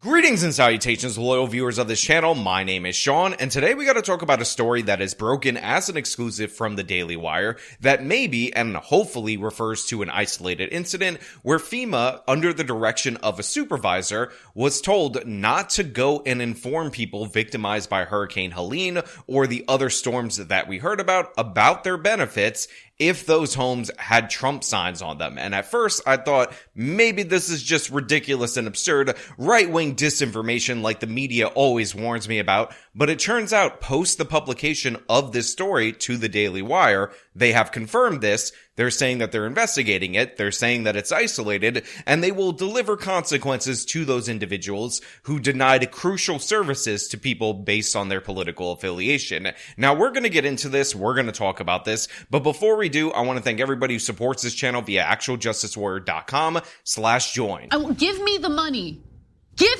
Greetings and salutations, loyal viewers of this channel. My name is Sean, and today we got to talk about a story that is broken as an exclusive from the DailyWire that maybe and hopefully refers to an isolated incident where FEMA, under the direction of a supervisor, was told not to go and inform people victimized by Hurricane Helene or the other storms that we heard about their benefits if those homes had Trump signs on them. And at first, I thought maybe this is just ridiculous and absurd right-wing disinformation like the media always warns me about, but it turns out post the publication of this story to the Daily Wire, they have confirmed this. They're saying that they're investigating it, they're saying that it's isolated, and they will deliver consequences to those individuals who denied crucial services to people based on their political affiliation. Now, we're going to get into this, we're going to talk about this, but before we do, I want to thank everybody who supports this channel via actualjusticewarrior.com/join. Give me the money. Give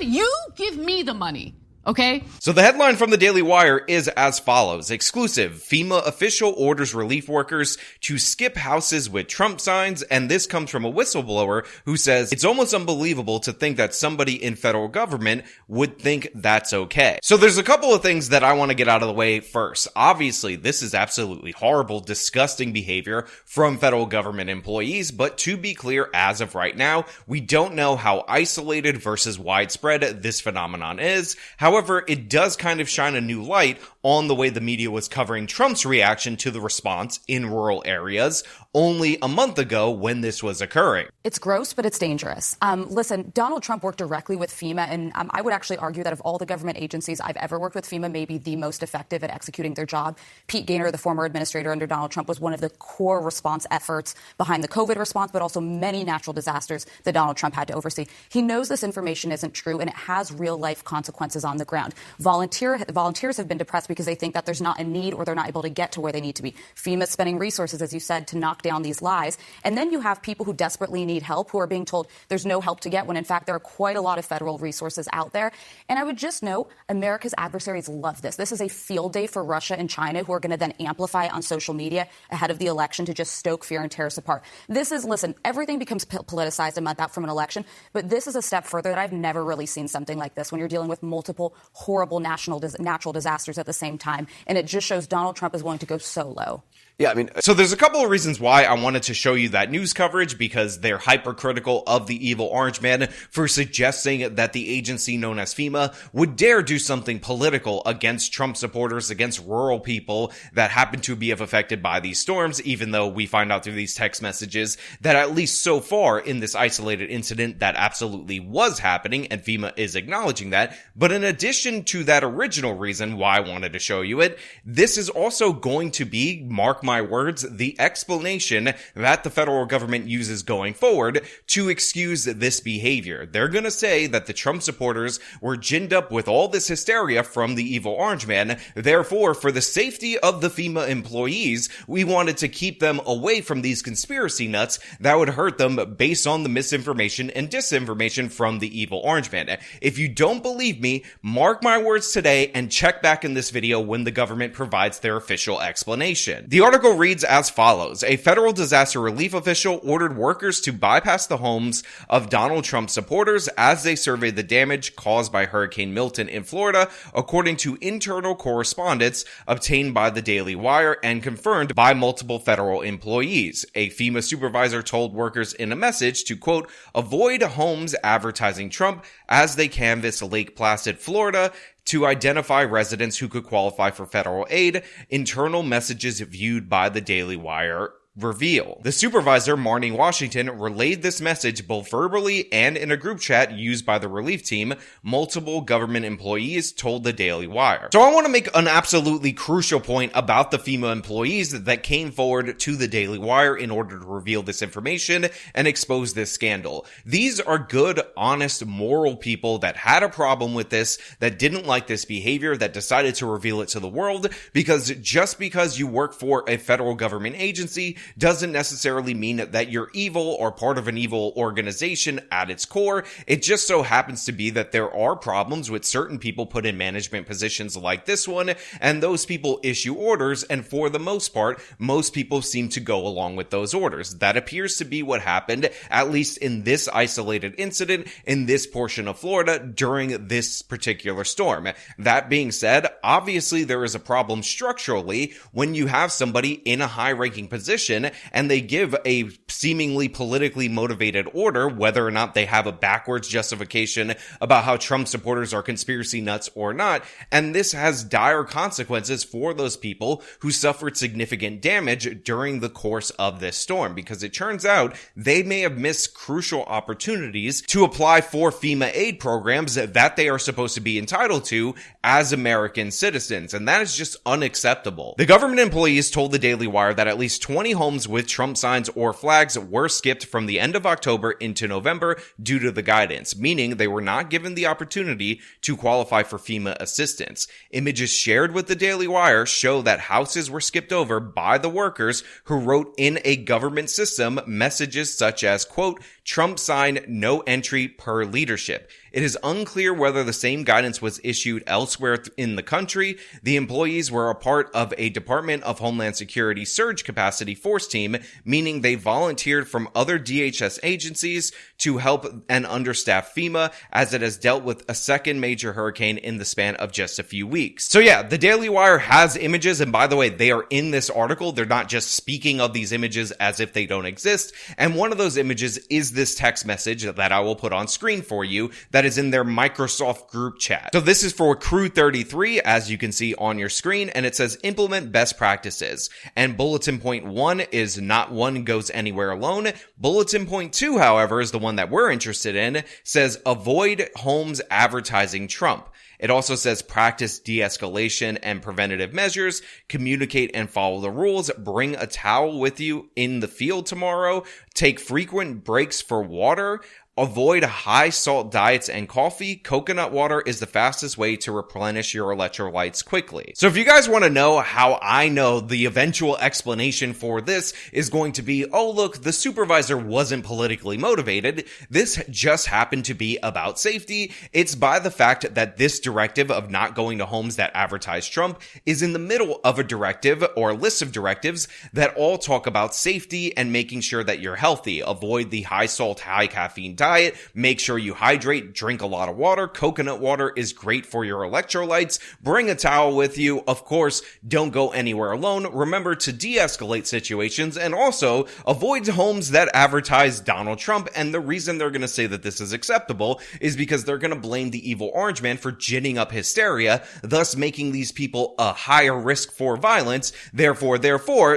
me the money. Okay. So the headline from the Daily Wire is as follows. Exclusive. FEMA official orders relief workers to skip houses with Trump signs. And this comes from a whistleblower who says it's almost unbelievable to think that somebody in federal government would think that's okay. So there's a couple of things that I want to get out of the way first. Obviously, this is absolutely horrible, disgusting behavior from federal government employees. But to be clear, as of right now, we don't know how isolated versus widespread this phenomenon is. However, it does kind of shine a new light on the way the media was covering Trump's reaction to the response in rural areas only a month ago when this was occurring. It's gross, but it's dangerous. Listen, Donald Trump worked directly with FEMA, and I would actually argue that of all the government agencies I've ever worked with, FEMA may be the most effective at executing their job. Pete Gaynor, the former administrator under Donald Trump, was one of the core response efforts behind the COVID response, but also many natural disasters that Donald Trump had to oversee. He knows this information isn't true, and it has real-life consequences on the ground. Volunteers have been depressed because they think that there's not a need or they're not able to get to where they need to be. FEMA's spending resources, as you said, to knock down these lies. And then you have people who desperately need help who are being told there's no help to get when, in fact, there are quite a lot of federal resources out there. And I would just note, America's adversaries love this. This is a field day for Russia and China, who are going to then amplify it on social media ahead of the election to just stoke fear and tear us apart. Listen, everything becomes politicized a month out from an election, but this is a step further that I've never really seen something like this when you're dealing with multiple horrible natural disasters at the same time. And it just shows Donald Trump is willing to go so low. Yeah, so there's a couple of reasons why I wanted to show you that news coverage, because they're hypercritical of the evil orange man for suggesting that the agency known as FEMA would dare do something political against Trump supporters, against rural people that happen to be affected by these storms, even though we find out through these text messages that at least so far in this isolated incident that absolutely was happening, and FEMA is acknowledging that. But in addition to that original reason why I wanted to show you it, this is also going to be, mark my words, the explanation that the federal government uses going forward to excuse this behavior. They're going to say that the Trump supporters were ginned up with all this hysteria from the evil orange man. Therefore, for the safety of the FEMA employees, we wanted to keep them away from these conspiracy nuts that would hurt them based on the misinformation and disinformation from the evil orange man. If you don't believe me, mark my words today and check back in this video when the government provides their official explanation. The article reads as follows. A federal disaster relief official ordered workers to bypass the homes of Donald Trump supporters as they surveyed the damage caused by Hurricane Milton in Florida, according to internal correspondence obtained by the Daily Wire and confirmed by multiple federal employees. A FEMA supervisor told workers in a message to, quote, avoid homes advertising Trump as they canvass Lake Placid, Florida, to identify residents who could qualify for federal aid, internal messages viewed by the Daily Wire reveal. The supervisor, Marnie Washington, relayed this message both verbally and in a group chat used by the relief team, multiple government employees told the Daily Wire. So I want to make an absolutely crucial point about the FEMA employees that came forward to the Daily Wire in order to reveal this information and expose this scandal. These are good, honest, moral people that had a problem with this, that didn't like this behavior, that decided to reveal it to the world, because just because you work for a federal government agency doesn't necessarily mean that you're evil or part of an evil organization at its core. It just so happens to be that there are problems with certain people put in management positions like this one, and those people issue orders, and for the most part, most people seem to go along with those orders. That appears to be what happened, at least in this isolated incident in this portion of Florida during this particular storm. That being said, obviously there is a problem structurally when you have somebody in a high-ranking position and they give a seemingly politically motivated order, whether or not they have a backwards justification about how Trump supporters are conspiracy nuts or not, and this has dire consequences for those people who suffered significant damage during the course of this storm, because it turns out they may have missed crucial opportunities to apply for FEMA aid programs that they are supposed to be entitled to as American citizens, and that is just unacceptable. The government employees told the Daily Wire that at least 20 homes with Trump signs or flags were skipped from the end of October into November due to the guidance, meaning they were not given the opportunity to qualify for FEMA assistance. Images shared with the Daily Wire show that houses were skipped over by the workers who wrote in a government system messages such as, quote, Trump sign no entry per leadership. It is unclear whether the same guidance was issued elsewhere in the country. The employees were a part of a Department of Homeland Security surge capacity force team, meaning they volunteered from other DHS agencies to help and understaff FEMA as it has dealt with a second major hurricane in the span of just a few weeks. So yeah, the Daily Wire has images, and by the way, they are in this article. They're not just speaking of these images as if they don't exist. And one of those images is this text message that I will put on screen for you that is in their Microsoft group chat. So this is for Crew 33, as you can see on your screen, and it says implement best practices. And bulletin point 1 is not one goes anywhere alone. Bulletin point 2, however, is the one that we're interested in, says avoid homes advertising Trump. It also says practice de-escalation and preventative measures, communicate and follow the rules, bring a towel with you in the field tomorrow, take frequent breaks for water, avoid high salt diets and coffee. Coconut water is the fastest way to replenish your electrolytes quickly. So if you guys want to know how I know the eventual explanation for this is going to be, oh look, the supervisor wasn't politically motivated. This just happened to be about safety. It's by the fact that this directive of not going to homes that advertise Trump is in the middle of a directive or a list of directives that all talk about safety and making sure that you're healthy. Avoid the high salt, high caffeine diet, make sure you hydrate, drink a lot of water. Coconut water is great for your electrolytes. Bring a towel with you. Of course, don't go anywhere alone. Remember to de-escalate situations, and also avoid homes that advertise Donald Trump. And the reason they're going to say that this is acceptable is because they're going to blame the evil orange man for ginning up hysteria, thus making these people a higher risk for violence. Therefore,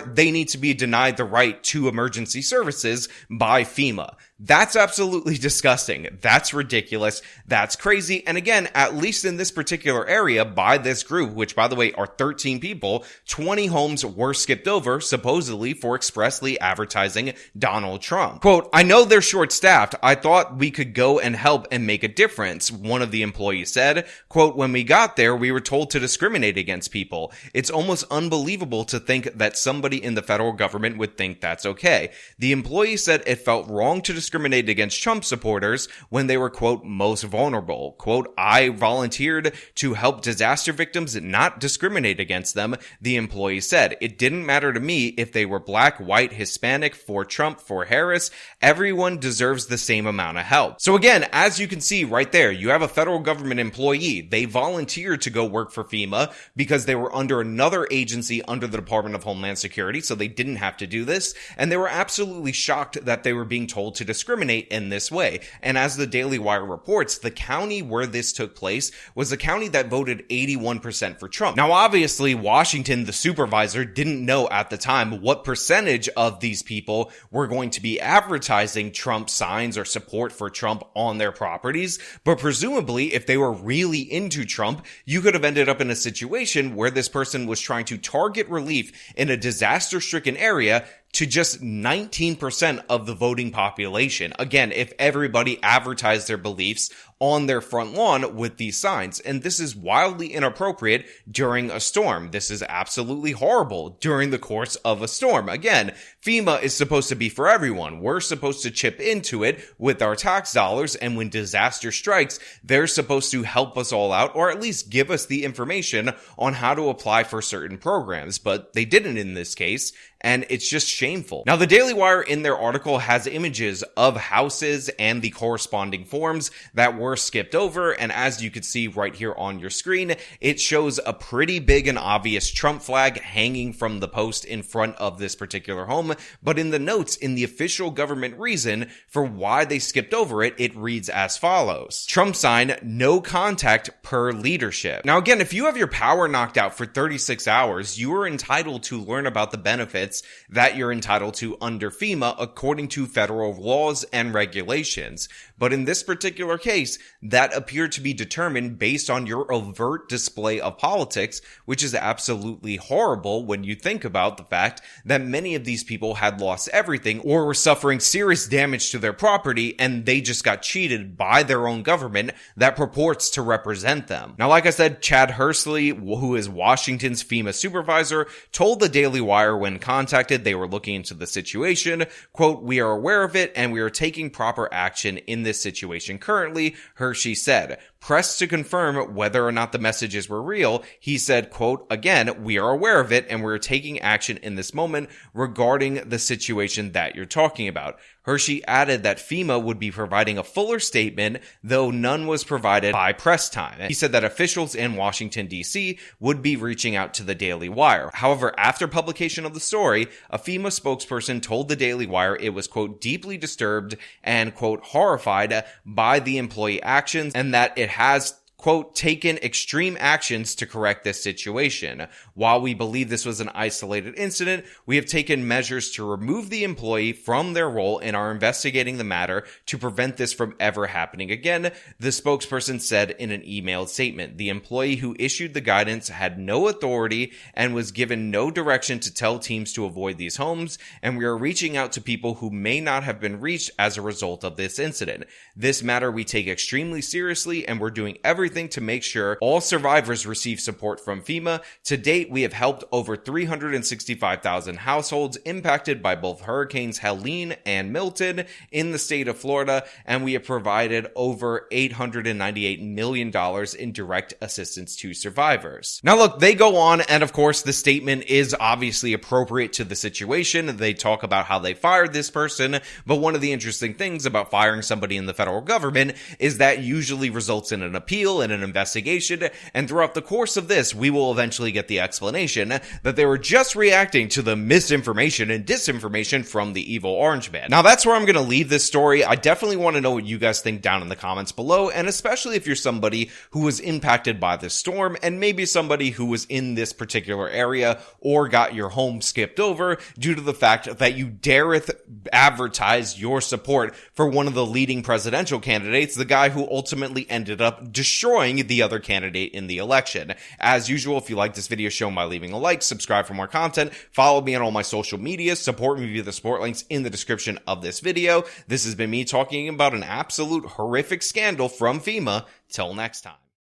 they need to be denied the right to emergency services by FEMA. That's absolutely disgusting. That's ridiculous. That's crazy. And again, at least in this particular area by this group, which by the way are 13 people, 20 homes were skipped over, supposedly for expressly advertising Donald Trump. Quote, I know they're short-staffed. I thought we could go and help and make a difference, one of the employees said. Quote, when we got there, we were told to discriminate against people. It's almost unbelievable to think that somebody in the federal government would think that's okay. The employee said it felt wrong to discriminate against Trump supporters when they were, quote, most vulnerable. Quote, I volunteered to help disaster victims and not discriminate against them, the employee said. It didn't matter to me if they were black, white, Hispanic, for Trump, for Harris. Everyone deserves the same amount of help. So again, as you can see right there, you have a federal government employee. They volunteered to go work for FEMA because they were under another agency under the Department of Homeland Security, so they didn't have to do this. And they were absolutely shocked that they were being told to discriminate in this way. And as the Daily Wire reports, the county where this took place was a county that voted 81% for Trump. Now, obviously, Washington, the supervisor, didn't know at the time what percentage of these people were going to be advertising Trump signs or support for Trump on their properties. But presumably, if they were really into Trump, you could have ended up in a situation where this person was trying to target relief in a disaster-stricken area to just 19% of the voting population. Again, if everybody advertised their beliefs on their front lawn with these signs. And this is wildly inappropriate during a storm. This is absolutely horrible during the course of a storm. Again, FEMA is supposed to be for everyone. We're supposed to chip into it with our tax dollars, and when disaster strikes, they're supposed to help us all out, or at least give us the information on how to apply for certain programs, but they didn't in this case, and it's just shameful. Now, the Daily Wire in their article has images of houses and the corresponding forms that were skipped over, and as you can see right here on your screen, it shows a pretty big and obvious Trump flag hanging from the post in front of this particular home, but in the notes in the official government reason for why they skipped over it, it reads as follows: Trump sign, no contact per leadership. Now again, if you have your power knocked out for 36 hours, you are entitled to learn about the benefits that you're entitled to under FEMA according to federal laws and regulations. But in this particular case, that appeared to be determined based on your overt display of politics, which is absolutely horrible when you think about the fact that many of these people had lost everything or were suffering serious damage to their property, and they just got cheated by their own government that purports to represent them. Now, like I said, Chad Hursley, who is Washington's FEMA supervisor, told the Daily Wire when contacted they were looking into the situation, quote, "We are aware of it and we are taking proper action in this situation currently," Hershey said. Pressed to confirm whether or not the messages were real, he said, quote, "Again, we are aware of it and we're taking action in this moment regarding the situation that you're talking about." Hershey added that FEMA would be providing a fuller statement, though none was provided by press time. He said that officials in Washington, D.C. would be reaching out to the Daily Wire. However, after publication of the story, a FEMA spokesperson told the Daily Wire it was, quote, "deeply disturbed and, quote, horrified by the employee actions, and that it has, quote, taken extreme actions to correct this situation. While we believe this was an isolated incident, we have taken measures to remove the employee from their role and are investigating the matter to prevent this from ever happening again," the spokesperson said in an emailed statement. The employee who issued the guidance had no authority and was given no direction to tell teams to avoid these homes, and we are reaching out to people who may not have been reached as a result of this incident. This matter we take extremely seriously, and we're doing everything to make sure all survivors receive support from FEMA. To date, we have helped over 365,000 households impacted by both Hurricanes Helene and Milton in the state of Florida, and we have provided over $898 million in direct assistance to survivors. Now look, they go on, and of course the statement is obviously appropriate to the situation. They talk about how they fired this person, but one of the interesting things about firing somebody in the federal government is that usually results in an appeal and an investigation, and throughout the course of this, we will eventually get the explanation that they were just reacting to the misinformation and disinformation from the evil orange man. Now that's where I'm going to leave this story. I definitely want to know what you guys think down in the comments below, and especially if you're somebody who was impacted by this storm, and maybe somebody who was in this particular area or got your home skipped over due to the fact that you dareth advertise your support for one of the leading presidential candidates, the guy who ultimately ended up destroying the other candidate in the election. As usual, if you like this video, show by leaving a like, subscribe for more content, follow me on all my social media, support me via the support links in the description of this video. This has been me talking about an absolute horrific scandal from FEMA. Till next time.